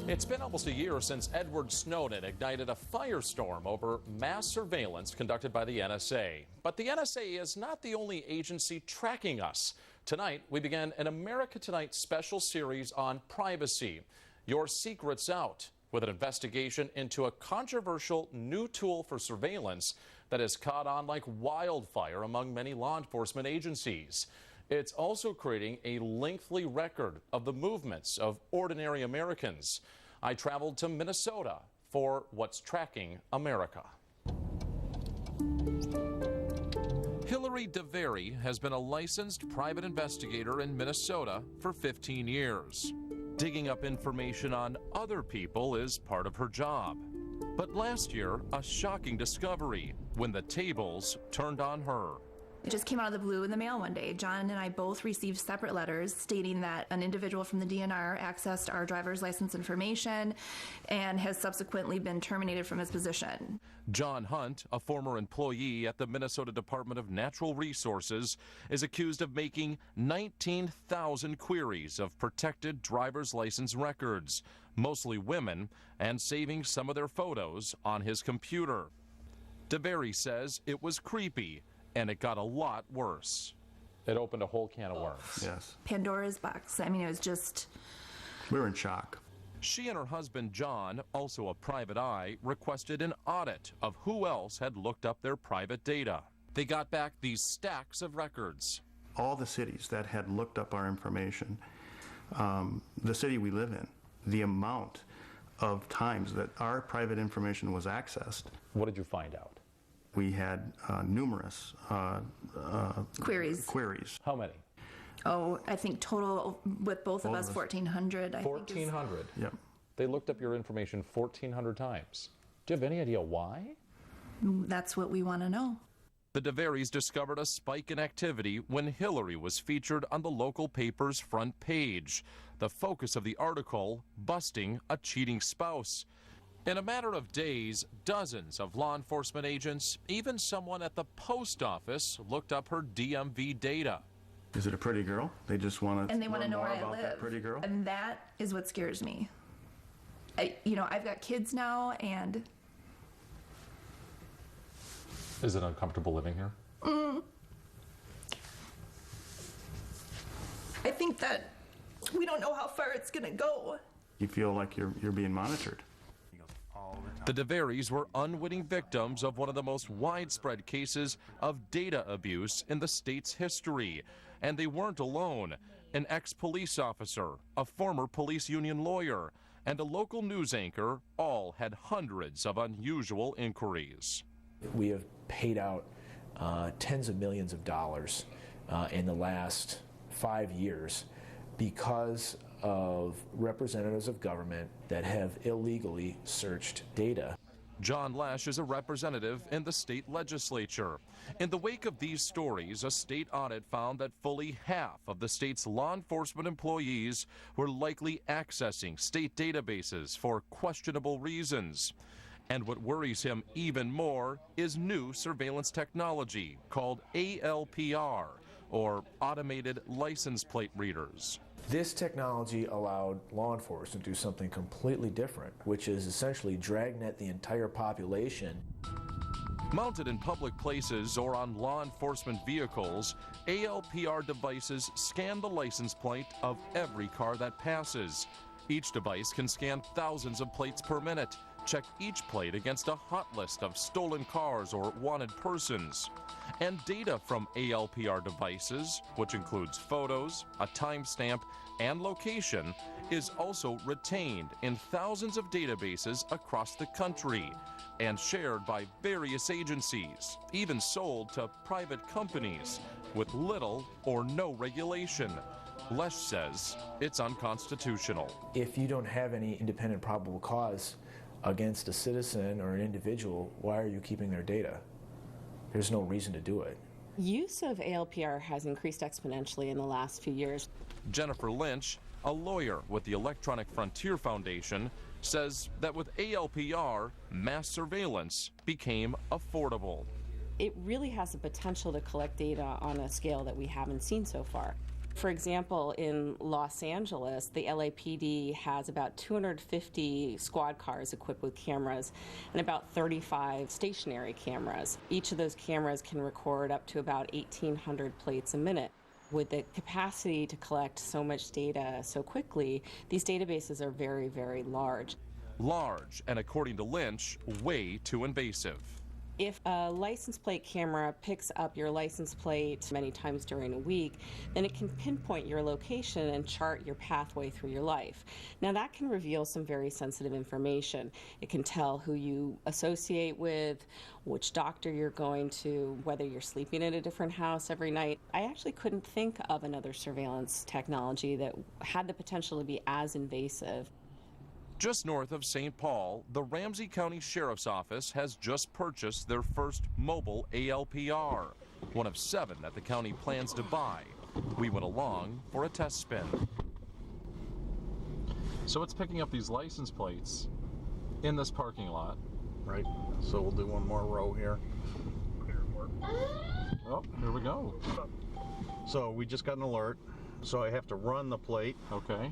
It's been almost a year since Edward Snowden ignited a firestorm over mass surveillance conducted by the NSA. But the NSA is not the only agency tracking us. Tonight, we began an America Tonight special series on privacy. Your Secrets Out, with an investigation into a controversial new tool for surveillance that has caught on like wildfire among many law enforcement agencies. It's also creating a lengthy record of the movements of ordinary Americans. I traveled to Minnesota for What's Tracking America. Hillary DeVary has been a licensed private investigator in Minnesota for 15 years. Digging up information on other people is part of her job. But last year, a shocking discovery when the tables turned on her. It just came out of the blue in the mail one day. John and I both received separate letters stating that an individual from the DNR accessed our driver's license information and has subsequently been terminated from his position. John Hunt, a former employee at the Minnesota Department of Natural Resources, is accused of making 19,000 queries of protected driver's license records, mostly women, and saving some of their photos on his computer. DeVary says it was creepy, and it got a lot worse. It opened a whole can of worms. Yes. Pandora's box. I mean, it was just... We were in shock. She and her husband, John, also a private eye, requested an audit of who else had looked up their private data. They got back these stacks of records. All the cities that had looked up our information, the city we live in, the amount of times that our private information was accessed. What did you find out? We had numerous queries. How many? Oh, I think total with both of us, 1,400. 1,400? Yep. They looked up your information 1,400 times. Do you have any idea why? That's what we want to know. The DeVarys discovered a spike in activity when Hillary was featured on the local paper's front page. The focus of the article, busting a cheating spouse. In a matter of days, dozens of law enforcement agents, even someone at the post office, looked up her DMV data. Is it a pretty girl? They just want to And they want to know more where I about live. that pretty girl? And that is what scares me. I've got kids now, and... Is it uncomfortable living here? I think that we don't know how far it's going to go. You feel like you're being monitored. The DeVarys were unwitting victims of one of the most widespread cases of data abuse in the state's history. And they weren't alone. An ex-police officer, a former police union lawyer, and a local news anchor all had hundreds of unusual inquiries. We have paid out tens of millions of dollars in the last 5 years because of representatives of government that have illegally searched data. John Lesh is a representative in the state legislature. In the wake of these stories, a state audit found that fully half of the state's law enforcement employees were likely accessing state databases for questionable reasons. And what worries him even more is new surveillance technology called ALPR, or Automated License Plate Readers. This technology allowed law enforcement to do something completely different, which is essentially dragnet the entire population. Mounted in public places or on law enforcement vehicles, ALPR devices scan the license plate of every car that passes. Each device can scan thousands of plates per minute, check each plate against a hot list of stolen cars or wanted persons. And data from ALPR devices, which includes photos, a timestamp, and location, is also retained in thousands of databases across the country and shared by various agencies, even sold to private companies with little or no regulation. Lesh says it's unconstitutional. If you don't have any independent probable cause against a citizen or an individual, why are you keeping their data? There's no reason to do it. Use of ALPR has increased exponentially in the last few years. Jennifer Lynch, a lawyer with the Electronic Frontier Foundation, says that with ALPR, mass surveillance became affordable. It really has the potential to collect data on a scale that we haven't seen so far. For example, in Los Angeles, the LAPD has about 250 squad cars equipped with cameras and about 35 stationary cameras. Each of those cameras can record up to about 1,800 plates a minute. With the capacity to collect so much data so quickly, these databases are very, very large. Large, and according to Lynch, way too invasive. If a license plate camera picks up your license plate many times during a week, then it can pinpoint your location and chart your pathway through your life. Now that can reveal some very sensitive information. It can tell who you associate with, which doctor you're going to, whether you're sleeping in a different house every night. I actually couldn't think of another surveillance technology that had the potential to be as invasive. Just north of St. Paul, the Ramsey County Sheriff's Office has just purchased their first mobile ALPR, one of 7 that the county plans to buy. We went along for a test spin. So it's picking up these license plates in this parking lot. Right, so we'll do one more row here. Oh, here we go. So we just got an alert, so I have to run the plate. Okay.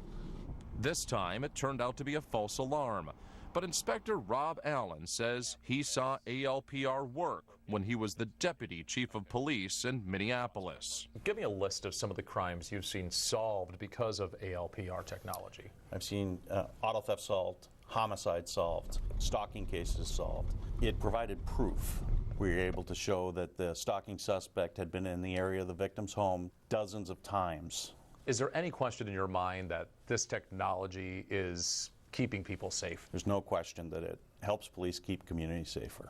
This time, it turned out to be a false alarm. But Inspector Rob Allen says he saw ALPR work when he was the Deputy Chief of Police in Minneapolis. Give me a list of some of the crimes you've seen solved because of ALPR technology. I've seen auto theft solved, homicide solved, stalking cases solved. It provided proof. We were able to show that the stalking suspect had been in the area of the victim's home dozens of times. Is there any question in your mind that this technology is keeping people safe? There's no question that it helps police keep communities safer.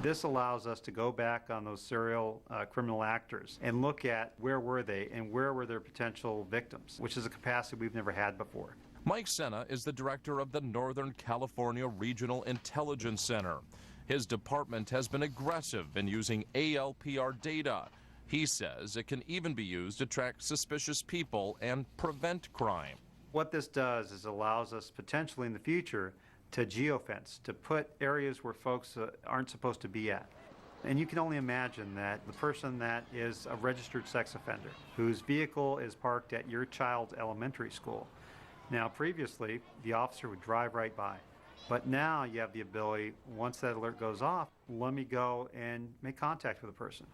This allows us to go back on those serial criminal actors and look at where were they and where were their potential victims, which is a capacity we've never had before. Mike Senna is the director of the Northern California Regional Intelligence Center. His department has been aggressive in using ALPR data. He says it can even be used to track suspicious people and prevent crime. What this does is allows us potentially in the future to geofence, to put areas where folks aren't supposed to be at. And you can only imagine that the person that is a registered sex offender, whose vehicle is parked at your child's elementary school. Now previously, the officer would drive right by. But now you have the ability, once that alert goes off, let me go and make contact with the person.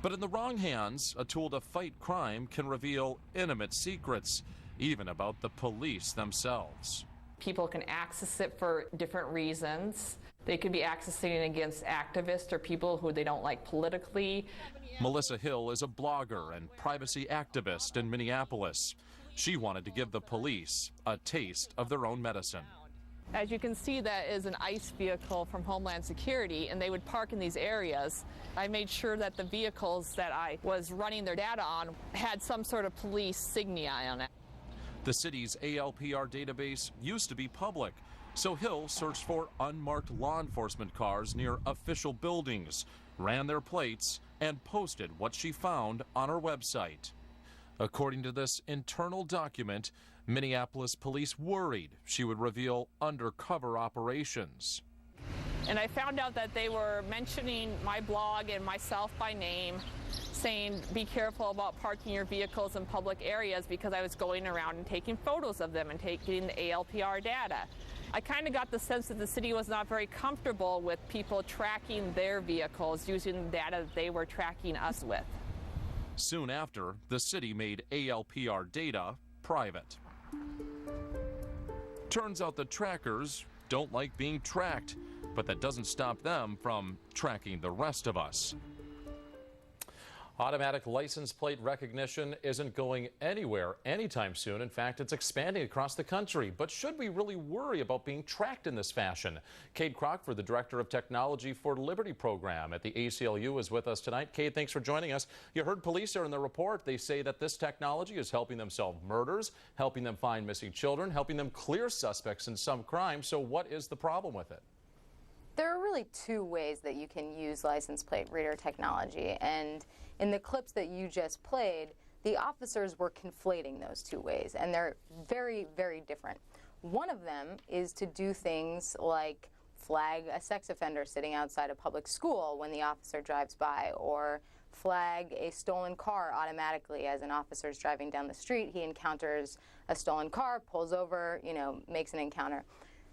But in the wrong hands, a tool to fight crime can reveal intimate secrets, even about the police themselves. People can access it for different reasons. They could be accessing it against activists or people who they don't like politically. Melissa Hill is a blogger and privacy activist in Minneapolis. She wanted to give the police a taste of their own medicine. As you can see, that is an ICE vehicle from Homeland Security, and they would park in these areas. I made sure that the vehicles that I was running their data on had some sort of police signia on it. The city's ALPR database used to be public, so Hill searched for unmarked law enforcement cars near official buildings, ran their plates, and posted what she found on her website. According to this internal document, Minneapolis police worried she would reveal undercover operations. And I found out that they were mentioning my blog and myself by name, saying be careful about parking your vehicles in public areas because I was going around and taking photos of them and taking the ALPR data. I kind of got the sense that the city was not very comfortable with people tracking their vehicles using the data that they were tracking us with. Soon after, the city made ALPR data private. Turns out the trackers don't like being tracked, but that doesn't stop them from tracking the rest of us. Automatic license plate recognition isn't going anywhere anytime soon. In fact, it's expanding across the country. But should we really worry about being tracked in this fashion? Cade Crockford, the Director of Technology for Liberty Program at the ACLU, is with us tonight. Cade, thanks for joining us. You heard police there in the report. They say that this technology is helping them solve murders, helping them find missing children, helping them clear suspects in some crimes. So what is the problem with it? There are really two ways that you can use license plate reader technology, and in the clips that you just played, the officers were conflating those two ways, and they're very, very different. One of them is to do things like flag a sex offender sitting outside a public school when the officer drives by, or flag a stolen car automatically. As an officer is driving down the street, he encounters a stolen car, pulls over, makes an encounter.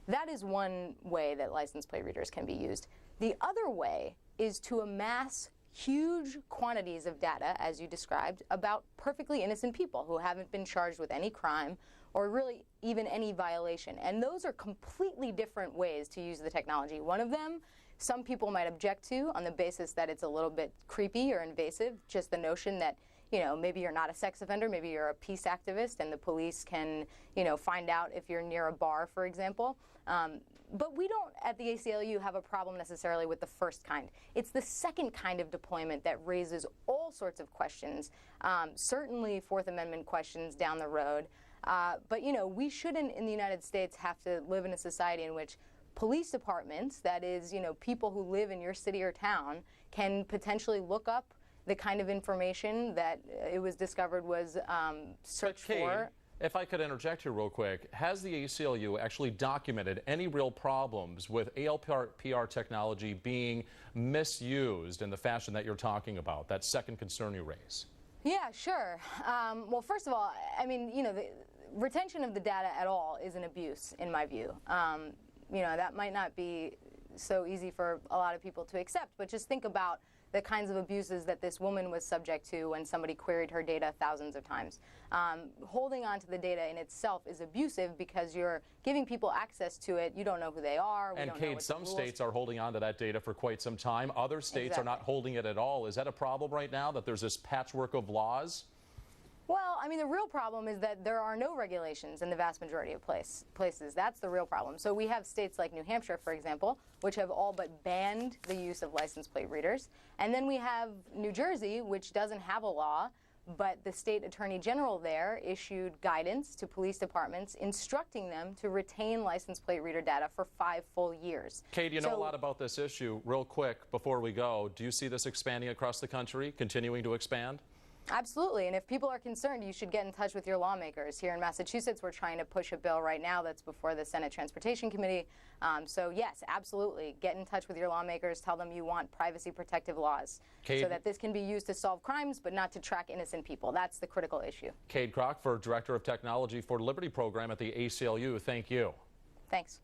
That is one way that license plate readers can be used. The other way is to amass huge quantities of data, as you described, about perfectly innocent people who haven't been charged with any crime or really even any violation. And those are completely different ways to use the technology. One of them, some people might object to on the basis that it's a little bit creepy or invasive, just the notion that maybe you're not a sex offender, maybe you're a peace activist, and the police can, find out if you're near a bar, for example. But we don't, at the ACLU, have a problem necessarily with the first kind. It's the second kind of deployment that raises all sorts of questions, certainly Fourth Amendment questions down the road. But, we shouldn't, in the United States, have to live in a society in which police departments, that is, people who live in your city or town, can potentially look up the kind of information that it was discovered was searched for. If I could interject here real quick, has the ACLU actually documented any real problems with ALPR technology being misused in the fashion that you're talking about, that second concern you raise? Yeah, sure. Well, first of all, the retention of the data at all is an abuse, in my view. That might not be so easy for a lot of people to accept, but just think about the kinds of abuses that this woman was subject to when somebody queried her data thousands of times. Holding on to the data in itself is abusive because you're giving people access to it. You don't know who they are. And Kate, some states are holding on to that data for quite some time. Other states are not holding it at all. Is that a problem right now, that there's this patchwork of laws? Well, the real problem is that there are no regulations in the vast majority of places. That's the real problem. So we have states like New Hampshire, for example, which have all but banned the use of license plate readers. And then we have New Jersey, which doesn't have a law, but the state attorney general there issued guidance to police departments instructing them to retain license plate reader data for 5 full years. Kate, you know a lot about this issue. Real quick, before we go, do you see this expanding across the country, continuing to expand? Absolutely, and if people are concerned, you should get in touch with your lawmakers. Here in Massachusetts, we're trying to push a bill right now that's before the Senate Transportation Committee. So yes, absolutely, get in touch with your lawmakers. Tell them you want privacy protective laws so that this can be used to solve crimes, but not to track innocent people. That's the critical issue. Kate Crockford, Director of Technology for Liberty Program at the ACLU. Thank you. Thanks.